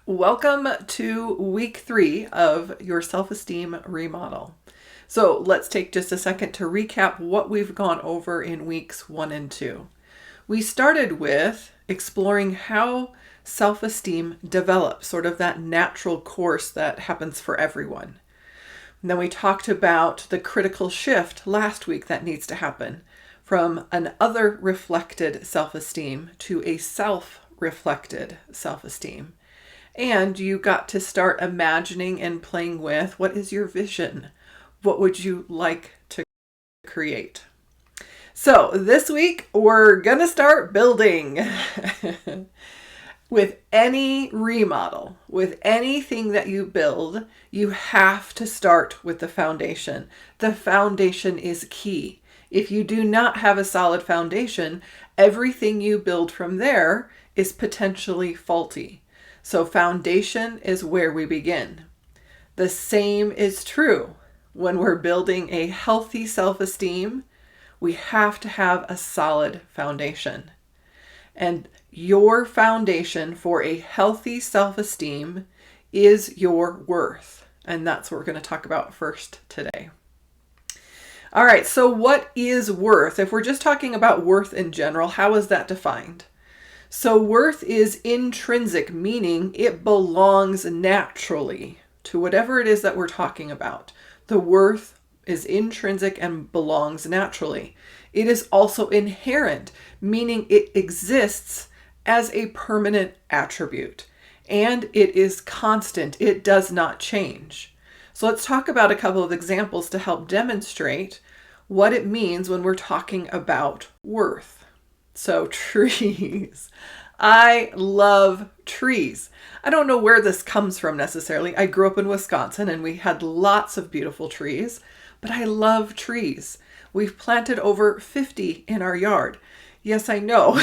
Welcome to week 3 of your self-esteem remodel. So let's take just a second to recap what we've gone over in weeks 1 and 2. We started with exploring how self-esteem develops, sort of that natural course that happens for everyone. And then we talked about the critical shift last week that needs to happen from an other reflected self-esteem to a self-reflected self-esteem. And you got to start imagining and playing with, what is your vision? What would you like to create? So this week, we're going to start building. With any remodel, with anything that you build, you have to start with the foundation. The foundation is key. If you do not have a solid foundation, everything you build from there is potentially faulty. So foundation is where we begin. The same is true when we're building a healthy self-esteem. We have to have a solid foundation. And your foundation for a healthy self-esteem is your worth. And that's what we're going to talk about first today. All right, so what is worth? If we're just talking about worth in general, how is that defined? So worth is intrinsic, meaning it belongs naturally to whatever it is that we're talking about. The worth is intrinsic and belongs naturally. It is also inherent, meaning it exists as a permanent attribute. And it is constant. It does not change. So let's talk about a couple of examples to help demonstrate what it means when we're talking about worth. So trees. I love trees. I don't know where this comes from necessarily. I grew up in Wisconsin and we had lots of beautiful trees, but I love trees. We've planted over 50 in our yard. Yes, I know.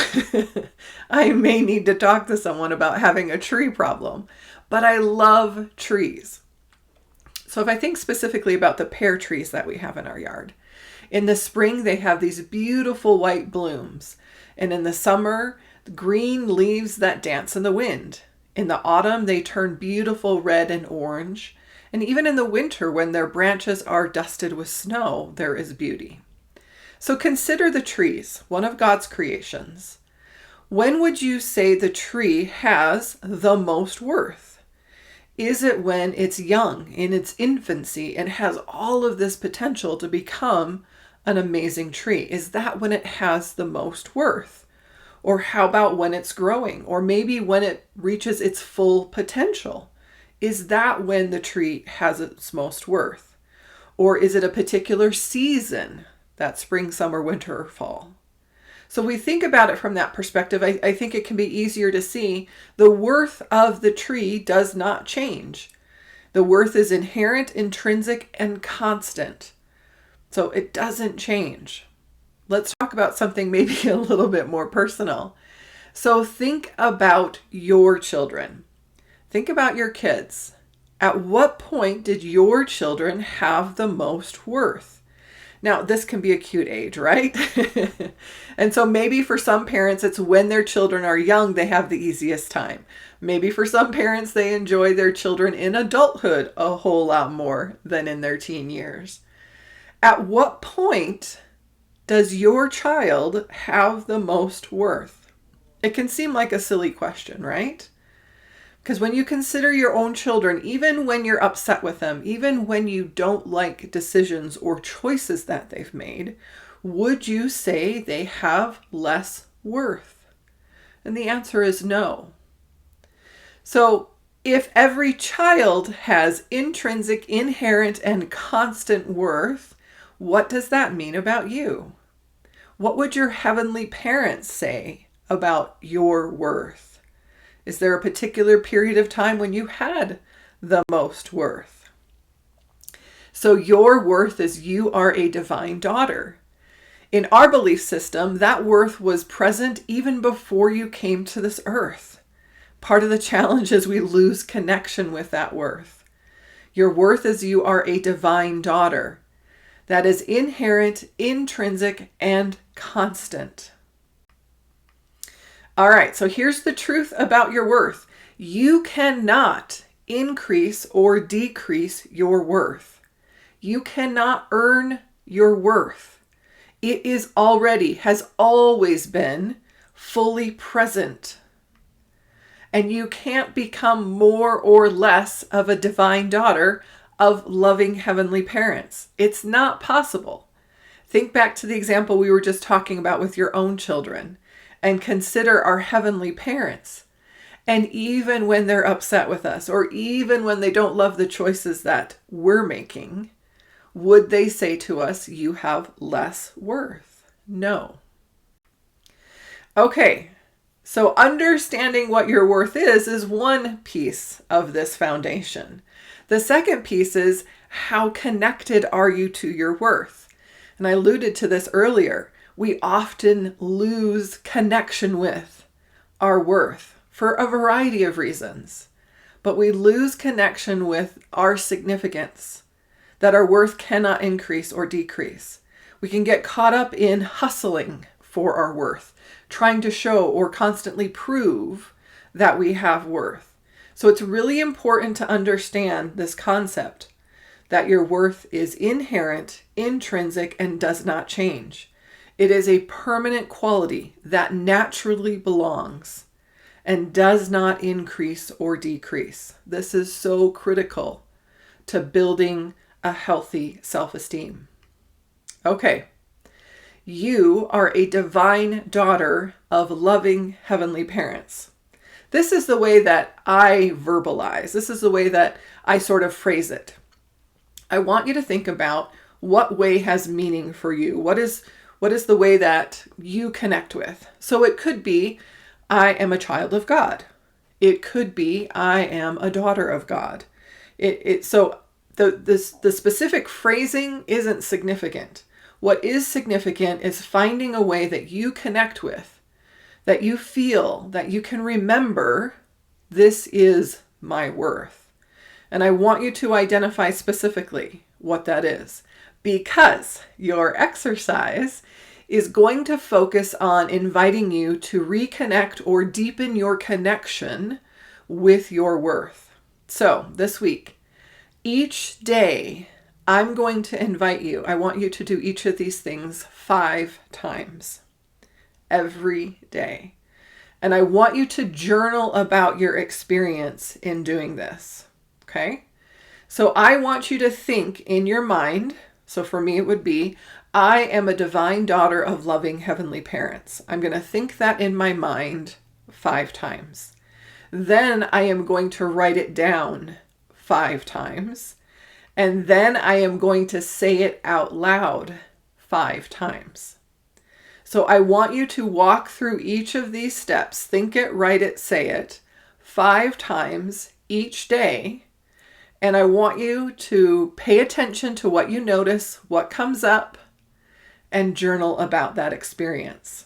I may need to talk to someone about having a tree problem, but I love trees. So if I think specifically about the pear trees that we have in our yard, in the spring, they have these beautiful white blooms. And in the summer, green leaves that dance in the wind. In the autumn, they turn beautiful red and orange. And even in the winter, when their branches are dusted with snow, there is beauty. So consider the trees, one of God's creations. When would you say the tree has the most worth? Is it when it's young, in its infancy, and has all of this potential to become an amazing tree? Is that when it has the most worth? Or how about when it's growing? Or maybe when it reaches its full potential? Is that when the tree has its most worth? Or is it a particular season, that spring, summer, winter, or fall? So we think about it from that perspective. I think it can be easier to see the worth of the tree does not change. The worth is inherent, intrinsic, and constant. So it doesn't change. Let's talk about something maybe a little bit more personal. So think about your children. Think about your kids. At what point did your children have the most worth? Now, this can be a cute age, right? And so maybe for some parents, it's when their children are young, they have the easiest time. Maybe for some parents, they enjoy their children in adulthood a whole lot more than in their teen years. At what point does your child have the most worth? It can seem like a silly question, right? Because when you consider your own children, even when you're upset with them, even when you don't like decisions or choices that they've made, would you say they have less worth? And the answer is no. So if every child has intrinsic, inherent, and constant worth, what does that mean about you? What would your heavenly parents say about your worth? Is there a particular period of time when you had the most worth? So your worth is you are a divine daughter. In our belief system, that worth was present even before you came to this earth. Part of the challenge is we lose connection with that worth. Your worth is you are a divine daughter. That is inherent, intrinsic, and constant. All right, so here's the truth about your worth. You cannot increase or decrease your worth. You cannot earn your worth. It is already, has always been fully present. And you can't become more or less of a divine daughter of loving heavenly parents. It's not possible. Think back to the example we were just talking about with your own children and consider our heavenly parents. And even when they're upset with us, or even when they don't love the choices that we're making, would they say to us, you have less worth? No. Okay, so understanding what your worth is one piece of this foundation. The second piece is, how connected are you to your worth? And I alluded to this earlier. We often lose connection with our worth for a variety of reasons, but we lose connection with our significance, that our worth cannot increase or decrease. We can get caught up in hustling for our worth, trying to show or constantly prove that we have worth. So it's really important to understand this concept that your worth is inherent, intrinsic, and does not change. It is a permanent quality that naturally belongs and does not increase or decrease. This is so critical to building a healthy self-esteem. Okay, you are a divine daughter of loving heavenly parents. This is the way that I verbalize. This is the way that I sort of phrase it. I want you to think about what way has meaning for you. What is the way that you connect with? So it could be, I am a child of God. It could be, I am a daughter of God. So the specific phrasing isn't significant. What is significant is finding a way that you connect with, that you feel, that you can remember, this is my worth. And I want you to identify specifically what that is, because your exercise is going to focus on inviting you to reconnect or deepen your connection with your worth. So this week, each day, I'm going to invite you, I want you to do each of these things 5 times every day. And I want you to journal about your experience in doing this. Okay? So I want you to think in your mind. So for me, it would be, I am a divine daughter of loving heavenly parents. I'm going to think that in my mind 5 times. Then I am going to write it down 5 times. And then I am going to say it out loud 5 times. So I want you to walk through each of these steps, think it, write it, say it 5 times each day. And I want you to pay attention to what you notice, what comes up, and journal about that experience.